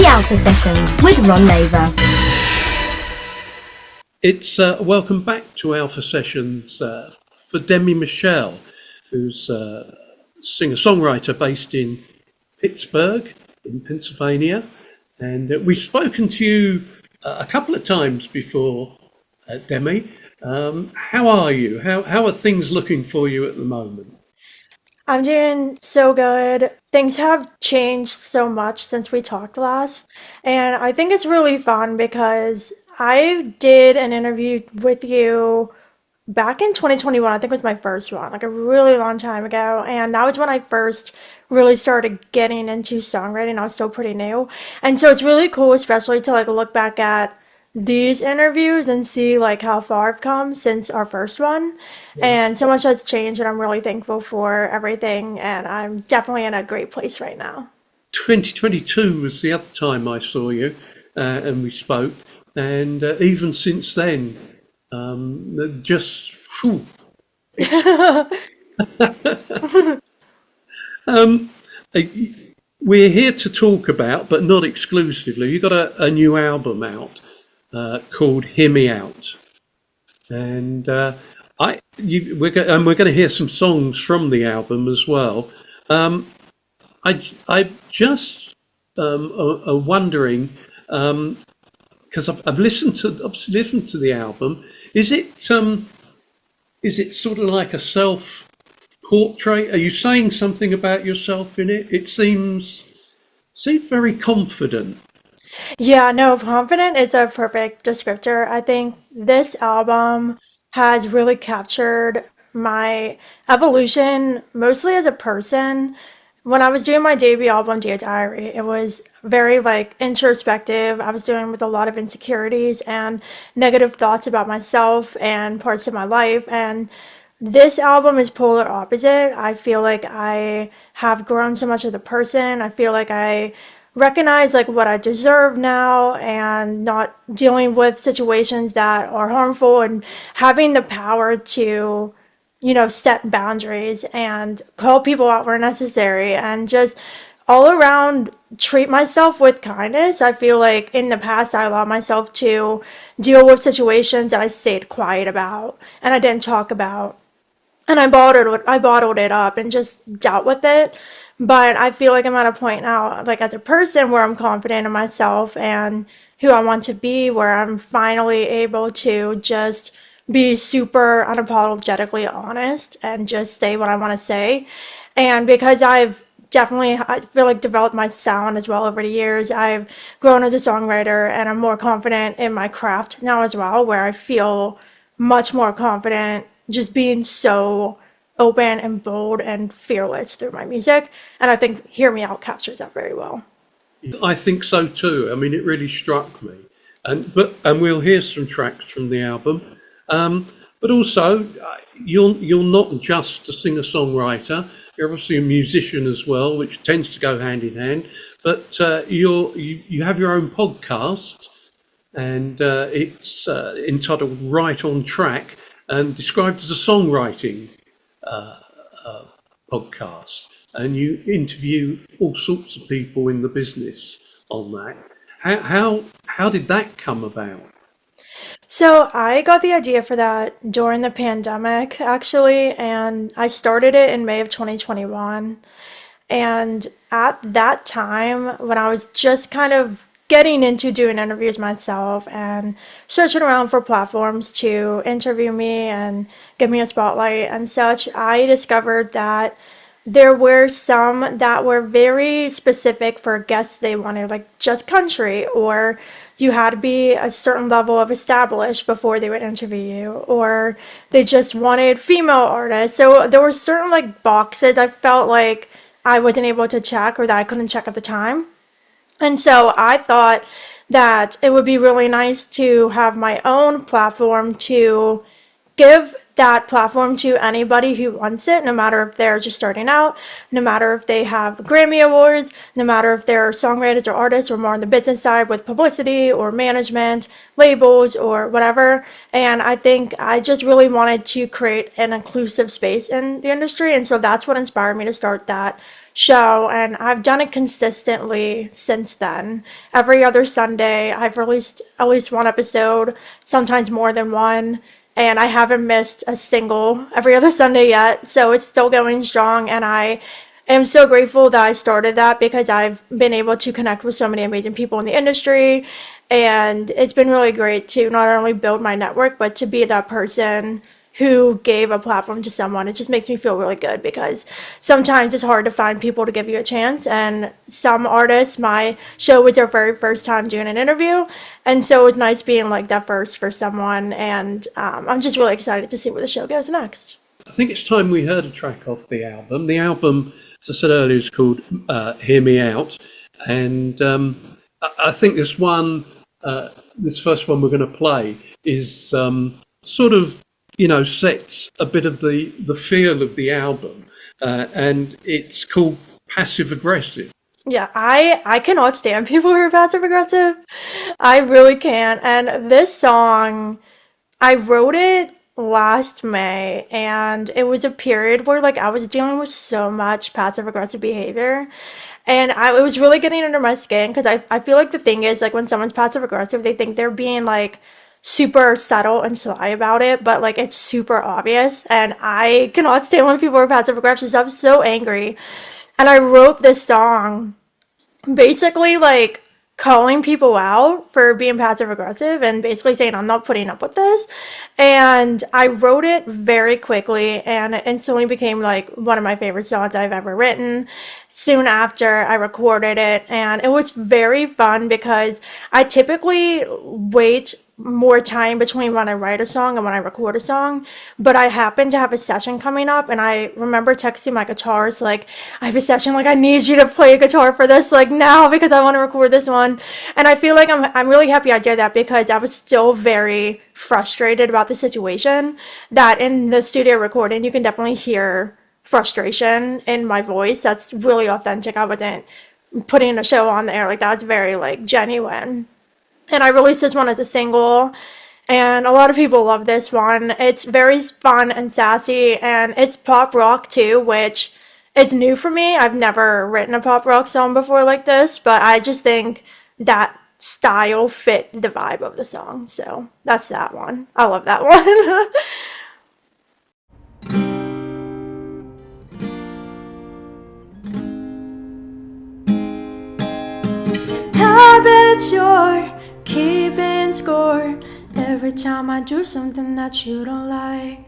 Alpha Sessions with Ron Laver. It's welcome back to Alpha Sessions for Demi Michelle, who's a singer-songwriter based in Pittsburgh, in Pennsylvania. And we've spoken to you a couple of times before, Demi. How are you? How are things looking for you at the moment? I'm doing so good. Things have changed so much since we talked last. And I think it's really fun because I did an interview with you back in 2021. I think it was my first one, like a really long time ago. And that was when I first really started getting into songwriting. I was still pretty new. And so it's really cool, especially to like look back at these interviews and see like how far I've come since our first one. And so much has changed and I'm really thankful for everything and I'm definitely in a great place right now. 2022 was the other time I saw you and we spoke. And even since then, just whew, um, uh, we're here to talk about, but not exclusively. You've got a new album out called "Hear Me Out," and we're going to hear some songs from the album as well. I just are wondering because I've listened to the album. Is it sort of like a self portrait? Are you saying something about yourself in it? It seems very confident. Yeah, no, confident is a perfect descriptor. I think this album has really captured my evolution, mostly as a person. When I was doing my debut album, Dear Diary, it was very like introspective. I was dealing with a lot of insecurities and negative thoughts about myself and parts of my life. And this album is polar opposite. I feel like I have grown so much as a person. I feel like I recognize like what I deserve now and not dealing with situations that are harmful and having the power to set boundaries and call people out where necessary and just all around treat myself with kindness. I feel like in the past I allowed myself to deal with situations that I stayed quiet about and I didn't talk about and I bottled it up and just dealt with it. But I feel like I'm at a point now, like as a person, where I'm confident in myself and who I want to be, where I'm finally able to just be super unapologetically honest and just say what I want to say. And because I feel like developed my sound as well over the years. I've grown as a songwriter and I'm more confident in my craft now as well, where I feel much more confident just being so open and bold and fearless through my music. And I think Hear Me Out captures that very well. I think so too. I mean, it really struck me, and we'll hear some tracks from the album. But also, you're not just a singer-songwriter. You're obviously a musician as well, which tends to go hand in hand. But you have your own podcast, and it's entitled "Right on Track" and described as a songwriting podcast. And you interview all sorts of people in the business on that. How did that come about? So I got the idea for that during the pandemic, actually, and I started it in May of 2021. And at that time, when I was just kind of getting into doing interviews myself and searching around for platforms to interview me and give me a spotlight and such, I discovered that there were some that were very specific for guests they wanted, like just country, or you had to be a certain level of established before they would interview you, or they just wanted female artists. So there were certain like boxes I felt like I wasn't able to check or that I couldn't check at the time. And so I thought that it would be really nice to have my own platform to give that platform to anybody who wants it, no matter if they're just starting out, no matter if they have Grammy Awards, no matter if they're songwriters or artists or more on the business side with publicity or management, labels or whatever. And I think I just really wanted to create an inclusive space in the industry. And so that's what inspired me to start that show. And I've done it consistently since then. Every other Sunday, I've released at least one episode, sometimes more than one. And I haven't missed a single every other Sunday yet. So it's still going strong. And I am so grateful that I started that because I've been able to connect with so many amazing people in the industry. And it's been really great to not only build my network, but to be that person who gave a platform to someone. It just makes me feel really good because sometimes it's hard to find people to give you a chance. And some artists, my show was their very first time doing an interview. And so it was nice being like that first for someone. And I'm just really excited to see where the show goes next. I think it's time we heard a track off the album. The album, as I said earlier, is called Hear Me Out. And I think this first one we're going to play is sort of, sets a bit of the feel of the album, and it's called Passive Aggressive. Yeah, I cannot stand people who are passive aggressive. I really can't. And this song, I wrote it last May, and it was a period where like I was dealing with so much passive aggressive behavior. And it was really getting under my skin because I feel like the thing is like when someone's passive aggressive, they think they're being like super subtle and sly about it, but like it's super obvious. And I cannot stand when people are passive aggressive. I'm so angry. And I wrote this song basically like calling people out for being passive aggressive and basically saying I'm not putting up with this. And I wrote it very quickly and it instantly became like one of my favorite songs I've ever written. Soon after I recorded it, and it was very fun because I typically wait more time between when I write a song and when I record a song, but I happen to have a session coming up, and I remember texting my guitarist like, I have a session, like I need you to play a guitar for this like now because I want to record this one. And I feel like I'm really happy I did that because I was still very frustrated about the situation. That in the studio recording you can definitely hear frustration in my voice. That's really authentic. I wasn't putting a show on the air like that. It's very like genuine. And I released this one as a single, and a lot of people love this one. It's very fun and sassy, and it's pop rock too, which is new for me. I've never written a pop rock song before like this, but I just think that style fit the vibe of the song. So that's that one. I love that one. Habits you're keeping score every time I do something that you don't like.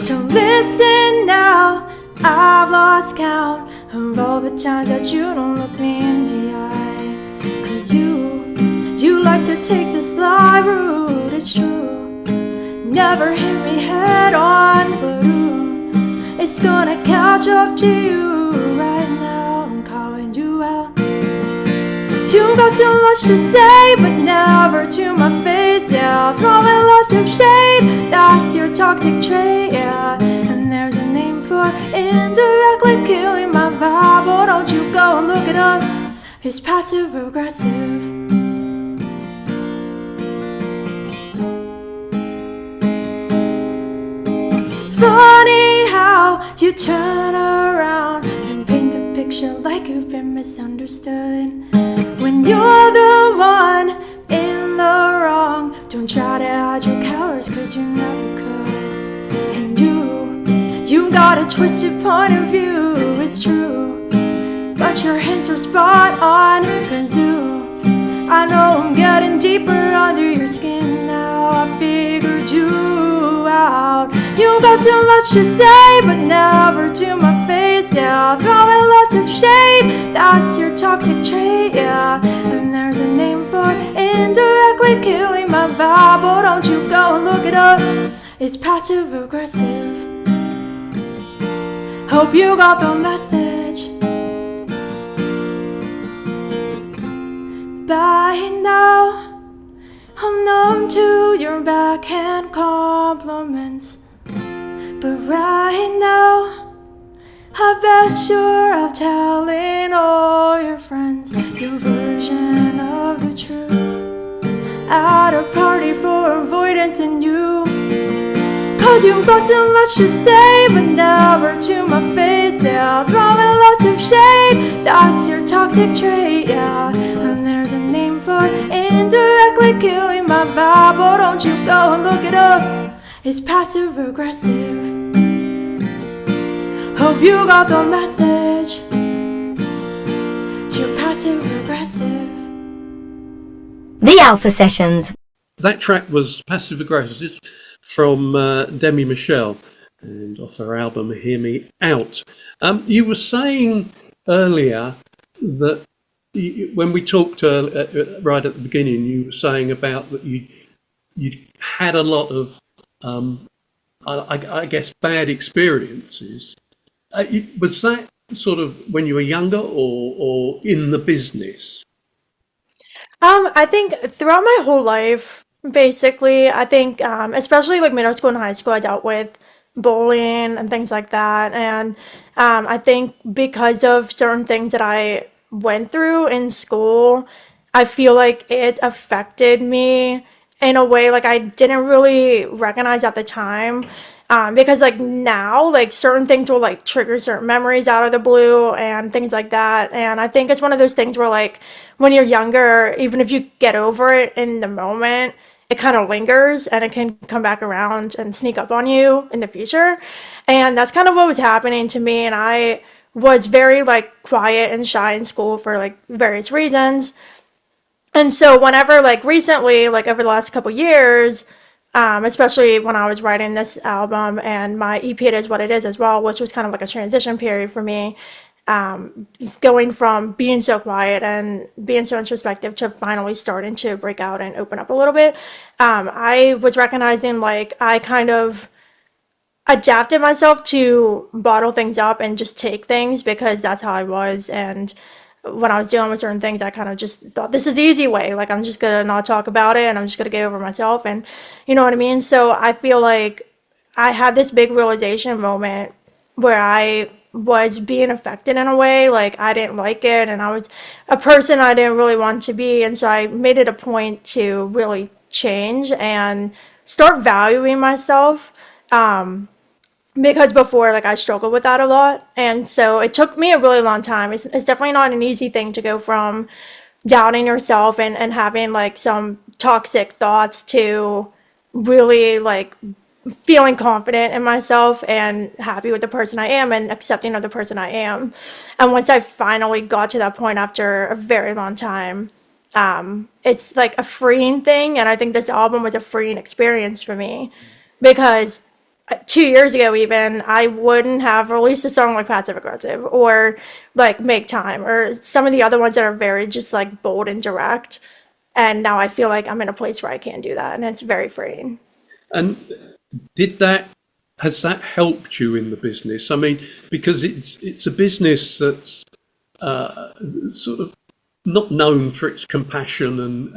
So listen now, I've lost count of all the times that you don't look me in the eye. Cause you like to take the sly route, it's true. Never hit me head on, but ooh, it's gonna catch up to you right now. I'm calling you out. You got so much to say, but never to my face, yeah. Throwing lots of shade, that's your toxic trait, yeah. And there's a name for indirectly killing my vibe. Oh, don't you go and look it up. It's passive aggressive. Funny how you turn around and paint the picture like you've been misunderstood. When you're the one in the wrong, don't try to hide your cowards cause you never could. And you got a twisted point of view, it's true, but your hints are spot on. Cause I know I'm getting deeper under your skin now. I figured you out. You got so much to say, but never to my face, yeah. Throwing lots of shade, that's your toxic trait, yeah. And there's a name for indirectly killing my vibe. Oh, don't you go and look it up. It's passive aggressive. Hope you got the message. By now, I'm numb to your backhand compliments. But right now, I bet you're out telling all your friends your version of the truth at a party for avoidance and you. Cause you've got so much to say, but never to my face. Yeah, throwing lots of shade, that's your toxic trait. Yeah, and there's a name for it, indirectly killing my vibe. Oh, don't you go and look it up, it's passive aggressive. Hope you got the message, you're passive aggressive. The Alpha Sessions. That track was Passive Aggressive from Demi Michelle, and off her album Hear Me Out. You were saying earlier that when we talked right at the beginning, you were saying about that you had a lot of, I guess, bad experiences. Was that sort of when you were younger or in the business? I think throughout my whole life, basically, I think, especially like middle school and high school, I dealt with bullying and things like that. And I think because of certain things that I went through in school, I feel like it affected me in a way like I didn't really recognize at the time. Because like now, like certain things will like trigger certain memories out of the blue and things like that. And I think it's one of those things where like when you're younger, even if you get over it in the moment, it kind of lingers and it can come back around and sneak up on you in the future. And that's kind of what was happening to me. And I was very like quiet and shy in school for like various reasons. And so whenever like recently, like over the last couple years, especially when I was writing this album and my EP It Is What It Is as well, which was kind of like a transition period for me, going from being so quiet and being so introspective to finally starting to break out and open up a little bit. I was recognizing like I kind of adapted myself to bottle things up and just take things because that's how I was. And when I was dealing with certain things, I kind of just thought this is the easy way. Like I'm just gonna not talk about it and I'm just gonna get over myself, and you know what I mean? So I feel like I had this big realization moment where I was being affected in a way like I didn't like it, and I was a person I didn't really want to be, and so I made it a point to really change and start valuing myself. Because before, like, I struggled with that a lot. And so it took me a really long time. It's definitely not an easy thing to go from doubting yourself and having, like, some toxic thoughts to really, like, feeling confident in myself and happy with the person I am and accepting of the person I am. And once I finally got to that point after a very long time, it's like a freeing thing. And I think this album was a freeing experience for me because 2 years ago even I wouldn't have released a song like Passive Aggressive or like Make Time or some of the other ones that are very just like bold and direct, and now I feel like I'm in a place where I can do that and it's very freeing. And has that helped you in the business? I mean, because it's a business that's sort of not known for its compassion and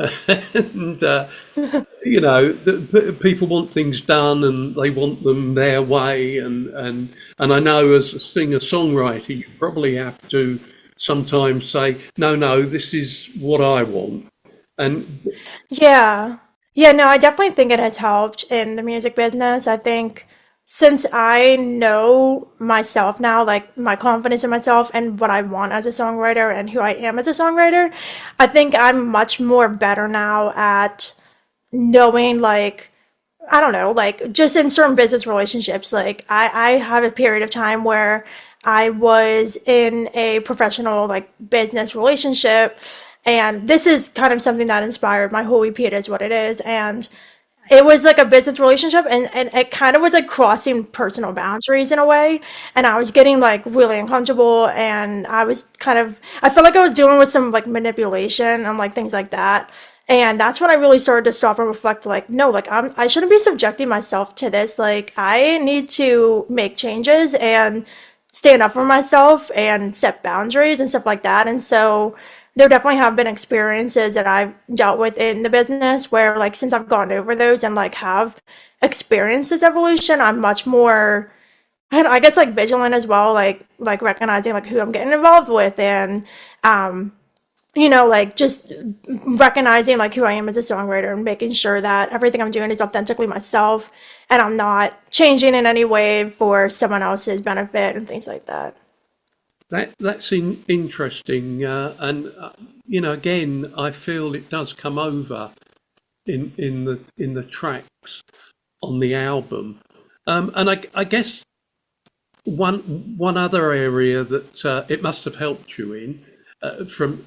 people want things done and they want them their way, and I know as a singer songwriter you probably have to sometimes say no, this is what I want. And Yeah. No, I definitely think it has helped in the music business. I think since I know myself now, like my confidence in myself and what I want as a songwriter and who I am as a songwriter, I think I'm much more better now at knowing, like, I don't know, like just in certain business relationships, like I have a period of time where I was in a professional like business relationship, and this is kind of something that inspired my whole EP It Is What It Is. And it was like a business relationship, and it kind of was like crossing personal boundaries in a way, and I was getting like really uncomfortable, and I felt like I was dealing with some like manipulation and like things like that. And that's when I really started to stop and reflect, like, no, like I shouldn't be subjecting myself to this. Like I need to make changes and stand up for myself and set boundaries and stuff like that. And so there definitely have been experiences that I've dealt with in the business where, like, since I've gone over those and like have experienced this evolution, I'm much more, I guess, like vigilant as well, like recognizing like who I'm getting involved with, and um like just recognizing like who I am as a songwriter and making sure that everything I'm doing is authentically myself and I'm not changing in any way for someone else's benefit and things like that. That's interesting, and again, I feel it does come over in the tracks on the album, and I guess one other area that it must have helped you in from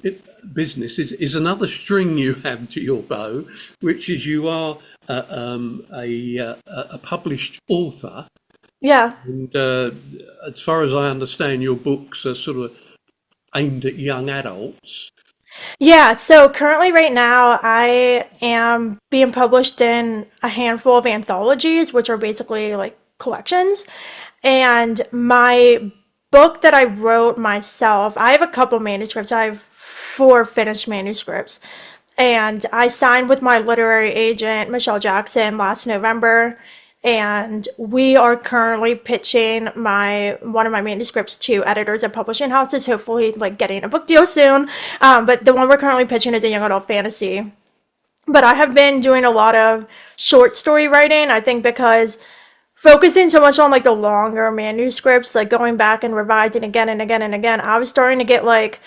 business is another string you have to your bow, which is you are a published author, Yeah. and as far as I understand, your books are sort of aimed at young adults. Yeah, so currently right now I am being published in a handful of anthologies, which are basically like collections. And my book that I wrote myself, I have a couple manuscripts. I have four finished manuscripts. And I signed with my literary agent, Michelle Jackson, last November. And we are currently pitching my one of my manuscripts to editors at publishing houses, hopefully like getting a book deal soon. But the one we're currently pitching is a young adult fantasy. But I have been doing a lot of short story writing, I think because focusing so much on like the longer manuscripts, like going back and revising again and again and again, I was starting to get like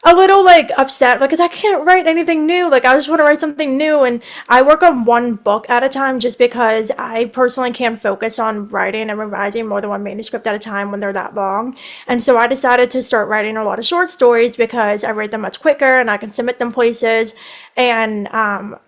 a little like upset, like, 'cause I can't write anything new. Like, I just want to write something new, and I work on one book at a time just because I personally can't focus on writing and revising more than one manuscript at a time when they're that long. And so I decided to start writing a lot of short stories because I write them much quicker and I can submit them places. And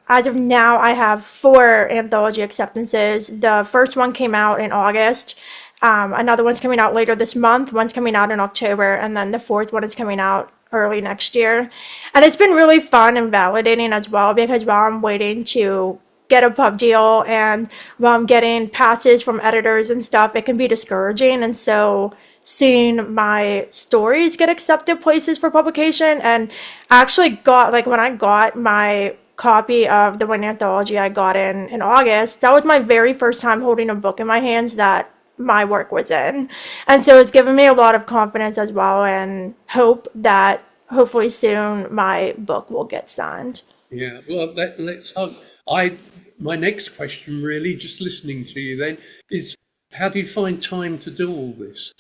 as of now, I have four anthology acceptances. The first one came out in August. Another one's coming out later this month. One's coming out in October, and then the fourth one is coming out early next year. And it's been really fun and validating as well because while I'm waiting to get a pub deal and while I'm getting passes from editors and stuff, it can be discouraging. And so seeing my stories get accepted places for publication, and I actually got, like, when I got my copy of the one anthology I got in August, that was my very first time holding a book in my hands that my work was in. And so it's given me a lot of confidence as well, and hope that hopefully soon my book will get signed. Yeah, well, let's hope. My next question, really, just listening to you then, is how do you find time to do all this?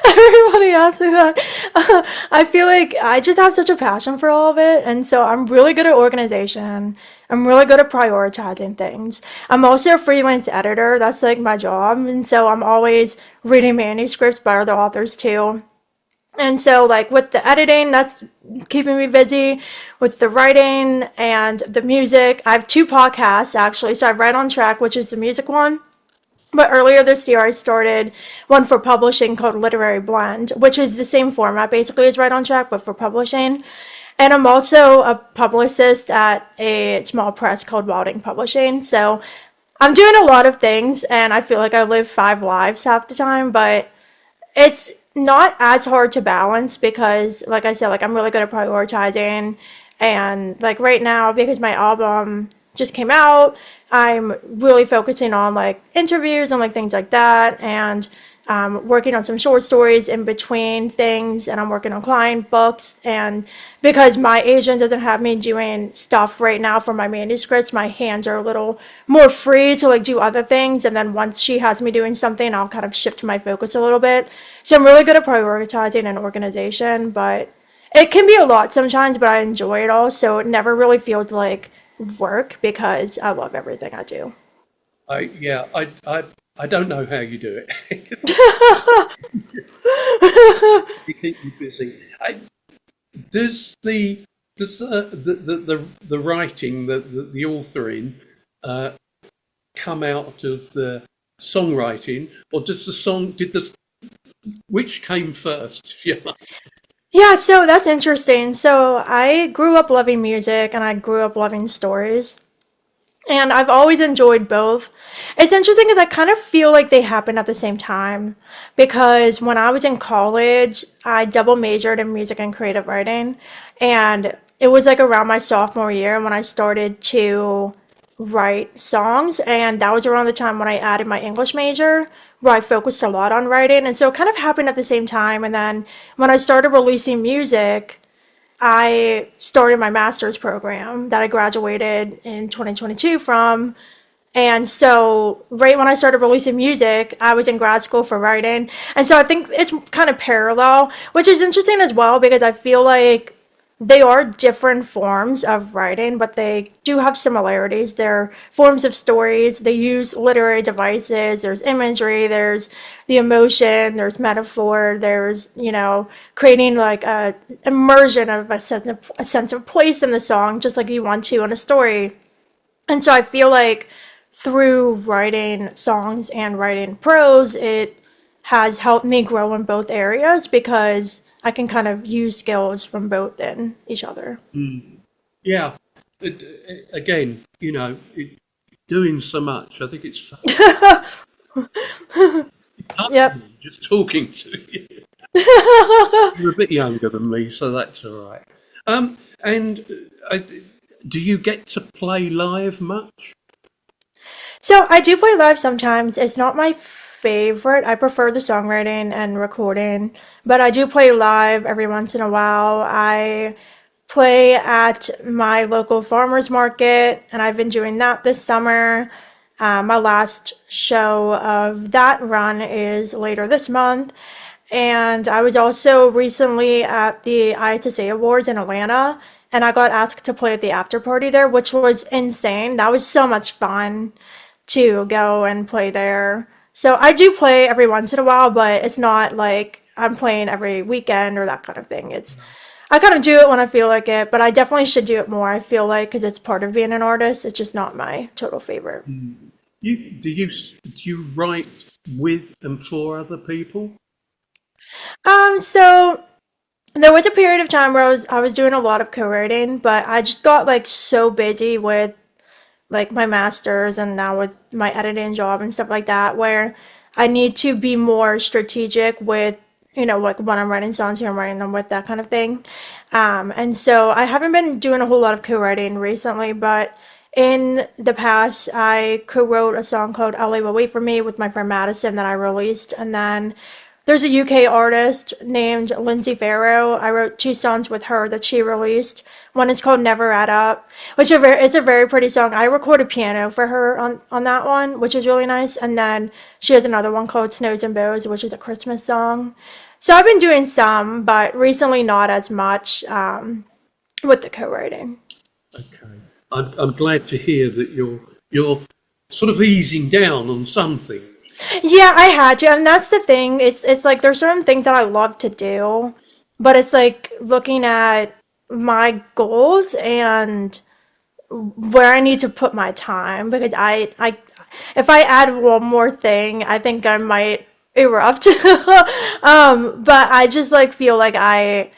Everybody asks me that. I feel like I just have such a passion for all of it, and so I'm really good at organization. I'm really good at prioritizing things. I'm also a freelance editor. That's like my job, and so I'm always reading manuscripts by other authors too. And so, like, with the editing, that's keeping me busy. With the writing and the music, I have two podcasts actually. So I have Right on Track, which is the music one. But earlier this year, I started one for publishing called Literary Blend, which is the same format basically as Right on Track, but for publishing. And I'm also a publicist at a small press called Wilding Publishing. So I'm doing a lot of things, and I feel like I live five lives half the time, but it's not as hard to balance because, like I said, like, I'm really good at prioritizing. And like right now, because my album just came out, I'm really focusing on like interviews and like things like that, and working on some short stories in between things, and I'm working on client books. And because my agent doesn't have me doing stuff right now for my manuscripts, my hands are a little more free to like do other things. And then once she has me doing something, I'll kind of shift my focus a little bit. So I'm really good at prioritizing and organization, but it can be a lot sometimes, but I enjoy it all. So it never really feels like work because I love everything I do. Yeah, I don't know how you do it. You keep you busy. Does the writing, the authoring, uh, come out of the songwriting, or does the song did the which came first, if you like? Yeah, so that's interesting. So I grew up loving music and I grew up loving stories. And I've always enjoyed both. It's interesting because I kind of feel like they happen at the same time because when I was in college, I double majored in music and creative writing. And it was like around my sophomore year when I started to write songs. And that was around the time when I added my English major, where I focused a lot on writing. And so it kind of happened at the same time. And then when I started releasing music, I started my master's program that I graduated in 2022 from. And so, right when I started releasing music, I was in grad school for writing. And so, I think it's kind of parallel, which is interesting as well because I feel like they are different forms of writing, but they do have similarities. They're forms of stories. They use literary devices. There's imagery. There's the emotion. There's metaphor. There's, creating like a immersion of a sense of place in the song, just like you want to in a story. And so I feel like through writing songs and writing prose, it has helped me grow in both areas because I can kind of use skills from both in each other. Yeah. Again, doing so much, I think it's fun. Yep. Just talking to you. You're a bit younger than me, so that's all right. And do you get to play live much? So I do play live sometimes. It's not my favorite. I prefer the songwriting and recording, but I do play live every once in a while. I play at my local farmers market, and I've been doing that this summer. My last show of that run is later this month. And I was also recently at the ISSA Awards in Atlanta, and I got asked to play at the after party there, which was insane. That was so much fun to go and play there. So I do play every once in a while, but it's not like I'm playing every weekend or that kind of thing. I kind of do it when I feel like it, but I definitely should do it more. I feel like because it's part of being an artist, it's just not my total favorite. Do you write with and for other people? So there was a period of time where I was doing a lot of co-writing, but I just got like so busy with like my masters and now with my editing job and stuff like that, where I need to be more strategic with, like when I'm writing songs, who I'm writing them with, that kind of thing. And so I haven't been doing a whole lot of co-writing recently, but in the past, I co-wrote a song called LA Will Wait For Me with my friend Madison that I released. And then there's a UK artist named Lindsay Farrow. I wrote two songs with her that she released. One is called Never Add Up, which it's a very pretty song. I recorded piano for her on that one, which is really nice. And then she has another one called Snows and Bows, which is a Christmas song. So I've been doing some, but recently not as much with the co-writing. Okay. I'm glad to hear that you're sort of easing down on some things. Yeah, I had to, and that's the thing. It's like there's certain things that I love to do, but it's like looking at my goals and where I need to put my time because I if I add one more thing, I think I might erupt. But I just like feel like I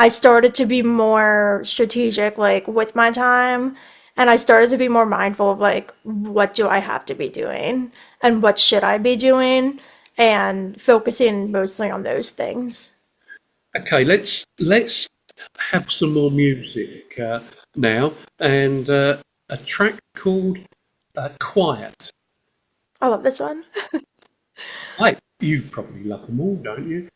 started to be more strategic like with my time, and I started to be more mindful of like what do I have to be doing and what should I be doing and focusing mostly on those things. Okay, let's have some more music now, and a track called "Quiet." I love this one. You probably love them all, don't you?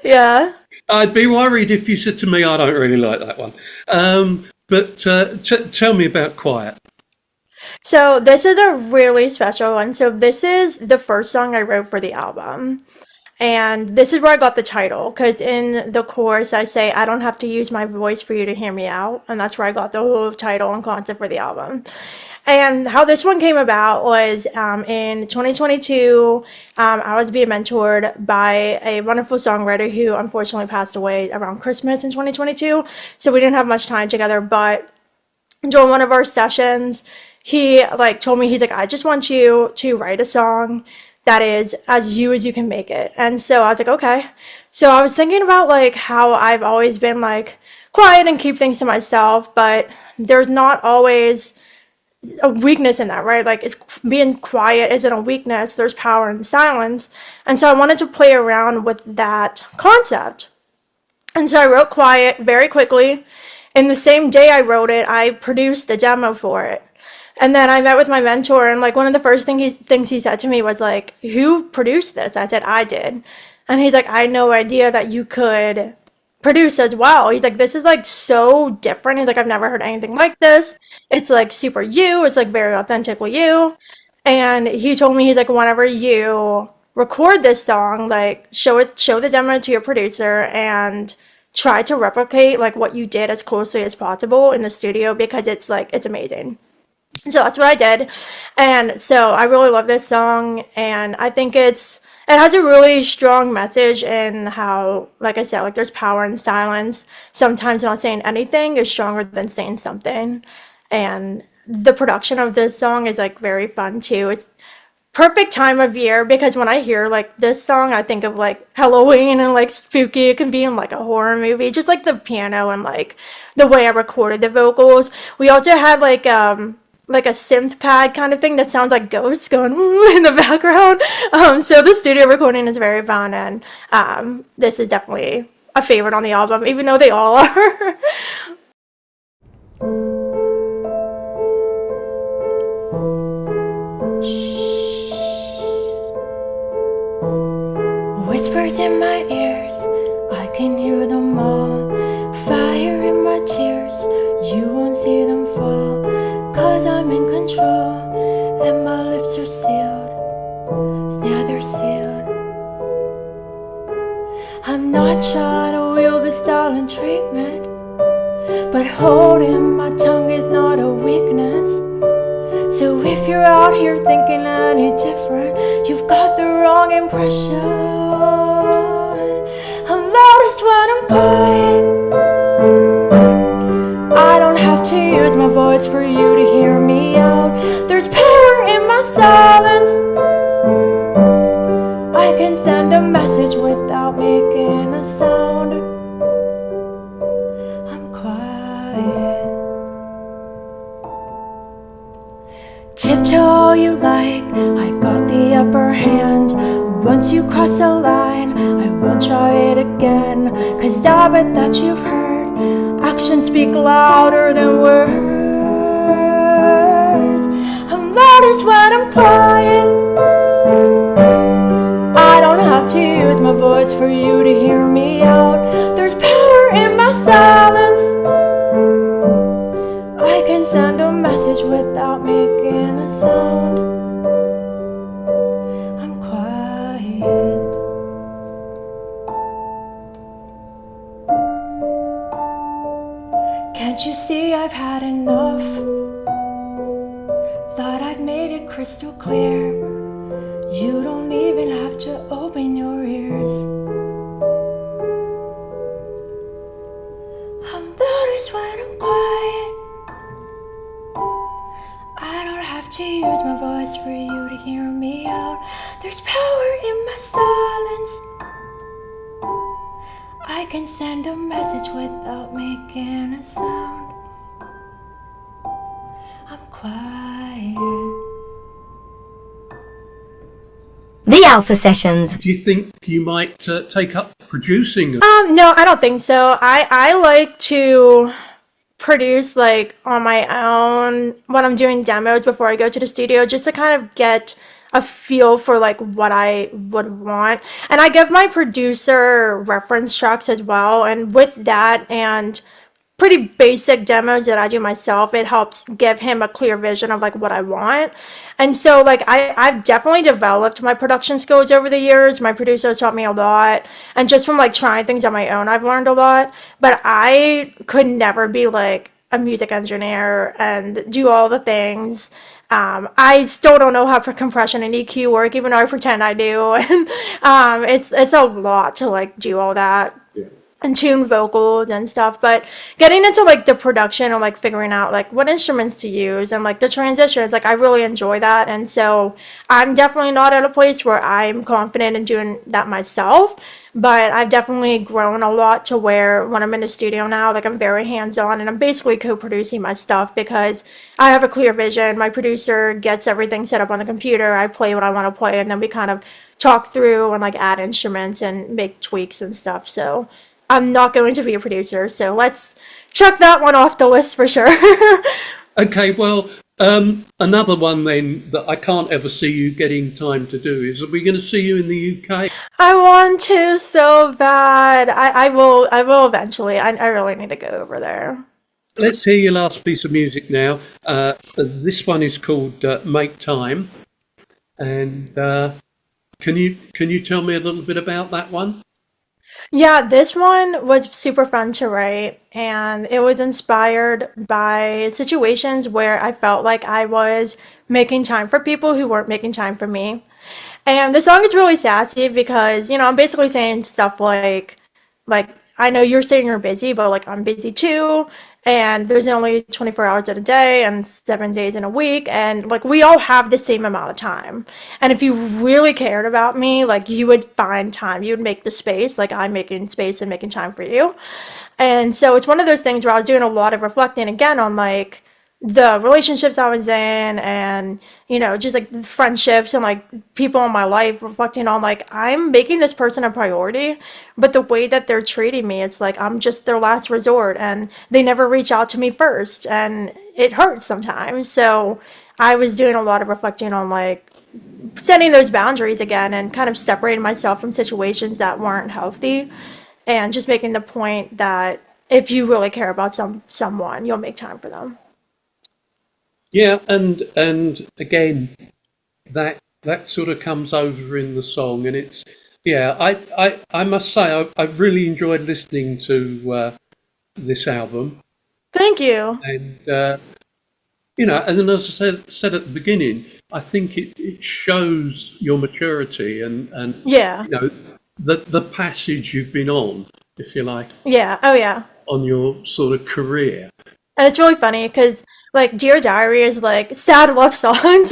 Yeah. I'd be worried if you said to me, "I don't really like that one." But tell me about "Quiet." So this is a really special one. So this is the first song I wrote for the album. And this is where I got the title, because in the chorus I say, I don't have to use my voice for you to hear me out. And that's where I got the whole title and concept for the album. And how this one came about was in 2022, I was being mentored by a wonderful songwriter who unfortunately passed away around Christmas in 2022. So we didn't have much time together, but during one of our sessions, he like told me, he's like, I just want you to write a song that is as you as you can make it. And so I was like, okay. So I was thinking about like how I've always been like quiet and keep things to myself, but there's not always a weakness in that, right? Like it's being quiet isn't a weakness. There's power in silence. And so I wanted to play around with that concept. And so I wrote Quiet very quickly. In the same day I wrote it, I produced a demo for it. And then I met with my mentor, and like one of the first things he said to me was like, "Who produced this?" I said, "I did." And he's like, "I had no idea that you could produce as well." He's like, "This is like so different." He's like, "I've never heard anything like this. It's like super you. It's like very authentically you." And he told me, he's like, "Whenever you record this song, like show the demo to your producer and try to replicate like what you did as closely as possible in the studio, because it's amazing." So that's what I did. And so I really love this song, and I think it has a really strong message in how, like I said, like there's power in silence. Sometimes not saying anything is stronger than saying something. And the production of this song is like very fun too. It's perfect time of year, because when I hear like this song, I think of like Halloween and like spooky. It can be in like a horror movie, just like the piano and like the way I recorded the vocals. We also had like a synth pad kind of thing that sounds like ghosts going in the background. So the studio recording is very fun, and this is definitely a favorite on the album, even though they all are. Whispers in my ears, I can hear them all. Fire in my tears, you won't see them fall. 'Cause I'm in control, and my lips are sealed. Now they're sealed. I'm not trying to wield the silent treatment, but holding my tongue is not a weakness. So if you're out here thinking any different, you've got the wrong impression. I'm loudest when I'm quiet. I don't have to use my voice for you to hear me out. There's power in my silence. I can send a message without making a sound. I'm quiet. Tiptoe all you like, I got the upper hand. Once you cross a line, I won't try it again. 'Cause I bet that you've heard actions speak louder than words. I'm loudest when I'm quiet. I don't have to use my voice for you to hear me out. There's power in my silence. I can send a message without making a sound. I'm quiet. Can't you see I've had enough? Thought I've made it crystal clear. You don't even have to open your ears. I'm loudest when I'm quiet. I don't have to use my voice for you to hear me out. There's power in my silence. I can send a message without making a sound. I'm quiet. The Alpha Sessions. Do you think you might take up producing? No, I don't think so. I like to produce like on my own when I'm doing demos before I go to the studio, just to kind of get a feel for like what I would want. And I give my producer reference tracks as well, and with that and pretty basic demos that I do myself, it helps give him a clear vision of like what I want. And so like I've definitely developed my production skills over the years. My producer taught me a lot, and just from like trying things on my own, I've learned a lot. But I could never be like a music engineer and do all the things. I still don't know how compression and EQ work, even though I pretend I do. And it's a lot to like do all that. Yeah. and tune vocals and stuff, but getting into like the production and like figuring out like what instruments to use and like the transitions, like I really enjoy that. And so I'm definitely not at a place where I'm confident in doing that myself, but I've definitely grown a lot to where when I'm in the studio now, like I'm very hands-on and I'm basically co-producing my stuff because I have a clear vision. My producer gets everything set up on the computer, I play what I want to play, and then we kind of talk through and like add instruments and make tweaks and stuff. So I'm not going to be a producer, so let's check that one off the list for sure. Okay, well, another one then that I can't ever see you getting time to do is, are we going to see you in the UK? I want to so bad. I will eventually. I really need to go over there. Let's hear your last piece of music now. This one is called Make Time. And can you tell me a little bit about that one? Yeah, this one was super fun to write, and it was inspired by situations where I felt like I was making time for people who weren't making time for me. And the song is really sassy because, I'm basically saying stuff like I know you're saying you're busy, but like I'm busy too. And there's only 24 hours in a day and 7 days in a week. And like we all have the same amount of time. And if you really cared about me, like you would find time, you would make the space, like I'm making space and making time for you. And so it's one of those things where I was doing a lot of reflecting again on like the relationships I was in and, just like the friendships and like people in my life, reflecting on like I'm making this person a priority, but the way that they're treating me, it's like I'm just their last resort and they never reach out to me first and it hurts sometimes. So I was doing a lot of reflecting on like setting those boundaries again and kind of separating myself from situations that weren't healthy and just making the point that if you really care about someone, you'll make time for them. Yeah, and again, that sort of comes over in the song, and it's yeah. I must say I really enjoyed listening to this album, Thank you. and and then as I said at the beginning, I think it shows your maturity and Yeah. the passage you've been on, if you like, Yeah. Oh, yeah. on your sort of career. And it's really funny because, like, Dear Diary is like sad love songs.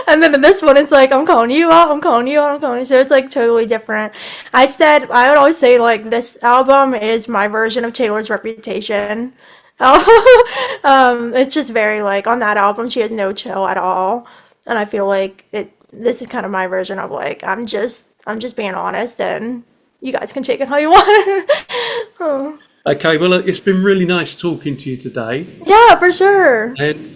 And then in this one, it's like, I'm calling you out, I'm calling you out, I'm calling you. So it's like totally different. I would always say, like, this album is my version of Taylor's Reputation. It's just very, like, on that album, she has no chill at all. And I feel like this is kind of my version of, like, I'm just being honest and you guys can take it how you want. Oh. Okay, well, it's been really nice talking to you today. Yeah, for sure. And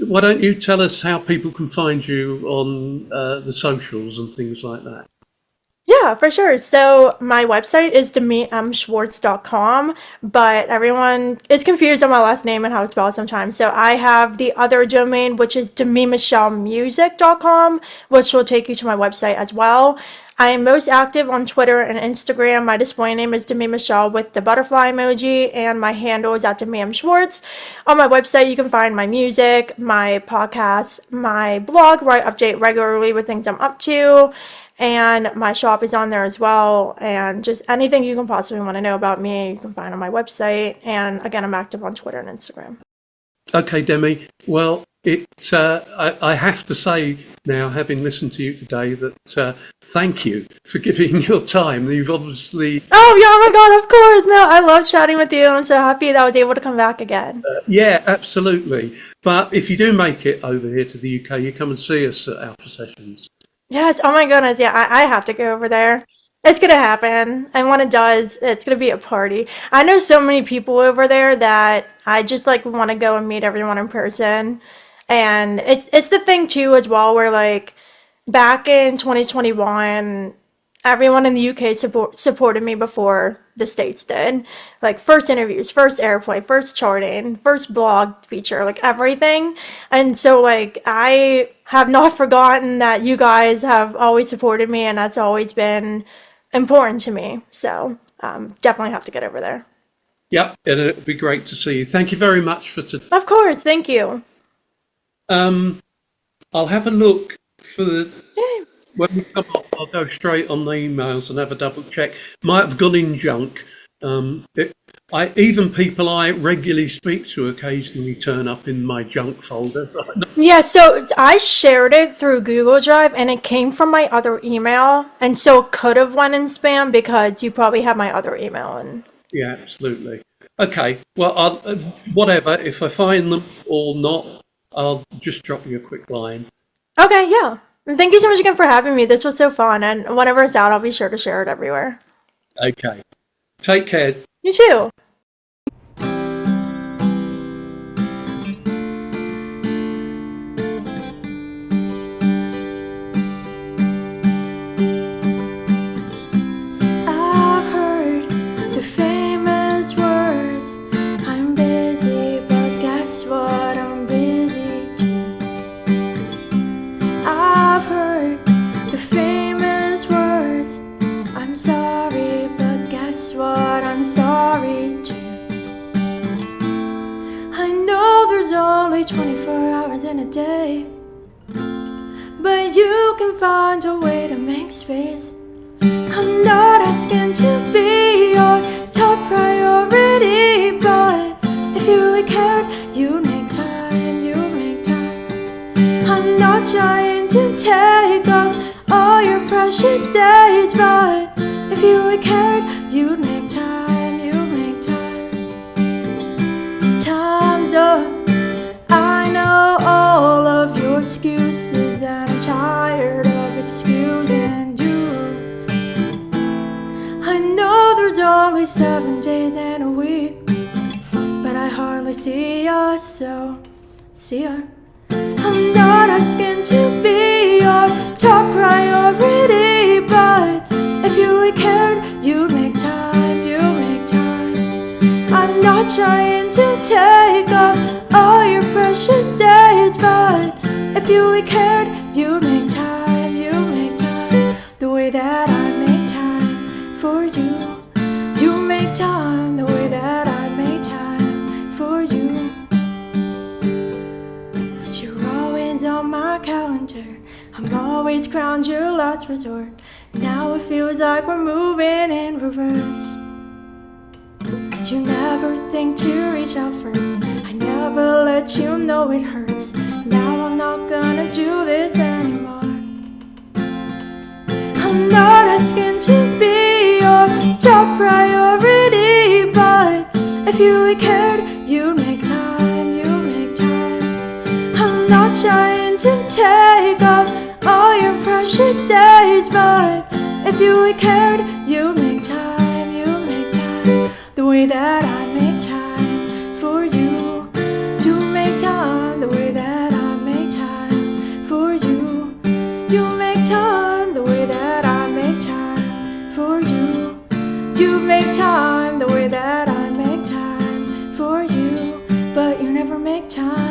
why don't you tell us how people can find you on the socials and things like that? Yeah, for sure. So my website is demimschwartz.com, but everyone is confused on my last name and how it's spelled sometimes. So I have the other domain, which is demimichellemusic.com, which will take you to my website as well. I am most active on Twitter and Instagram. My display name is Demi Michelle with the butterfly emoji, and my handle is at Demi M. Schwartz. On my website, you can find my music, my podcasts, my blog where I update regularly with things I'm up to, and my shop is on there as well. And just anything you can possibly want to know about me, you can find on my website. And again, I'm active on Twitter and Instagram. Okay, Demi. Well, I have to say now, having listened to you today, that thank you for giving your time. You've obviously Oh, yeah, oh my God, of course. No, I love chatting with you. I'm so happy that I was able to come back again. yeah, absolutely. But if you do make it over here to the UK, you come and see us at Alpha Sessions. Yes, oh my goodness, yeah, I have to go over there. It's gonna happen, and when it does, it's gonna be a party. I know so many people over there that I just like want to go and meet everyone in person, and it's the thing too as well where like back in 2021, everyone in the UK supported me before the States did. Like first interviews, first airplay, first charting, first blog feature, like everything. And so like I have not forgotten that you guys have always supported me and that's always been important to me. So definitely have to get over there. Yep, and it would be great to see you. Thank you very much for today. Of course, thank you. I'll have a look for the Yay. when we come up. I'll go straight on the emails and have a double check. Might have gone in junk, Even people I regularly speak to occasionally turn up in my junk folder. Yeah, so I shared it through Google Drive and it came from my other email, and so it could have went in spam because you probably have my other email. And Yeah, absolutely. Okay, well, whatever. If I find them or not, I'll just drop you a quick line. okay, yeah. And thank you so much again for having me. This was so fun, and whenever it's out, I'll be sure to share it everywhere. Okay. Take care. You too. I've heard the famous words, I'm busy, but guess what? I'm busy too. I've heard the famous words, I'm sorry, but guess what? I'm sorry too. I know there's only 24 hours in a day, but you can find a way to make space. I'm not asking to be your top priority, but if you really cared, you'd make time, you'd make time. I'm not trying to take up all your precious days, but if you really cared, you'd make time, you'd make time. Time's up. I know all of your excuses, and I'm tired of excusing you. I know there's only 7 days in a week, but I hardly see ya, so see ya. I'm not asking to be your top priority, but if you really cared, you'd make time, you'd make time. I'm not trying to take up all your precious days, but if you really cared, you'd make time, you'd make time. The way that I make time for you, you make time. The way that I make time for you. You're always on my calendar, I'm always crowned your last resort. Now it feels like we're moving in reverse. You never think to reach out first, I never let you know it hurts. Now I'm not gonna do this anymore. I'm not asking to be your top priority, but if you really cared, you'd make time, you'd make time. I'm not trying to take up all your precious days, but if you really cared, you'd make time, you'd make time. The way that I make time for you, you make time. The way that I make time for you, you make time. The way that I make time for you, you make time. The way that I make time for you, but you never make time.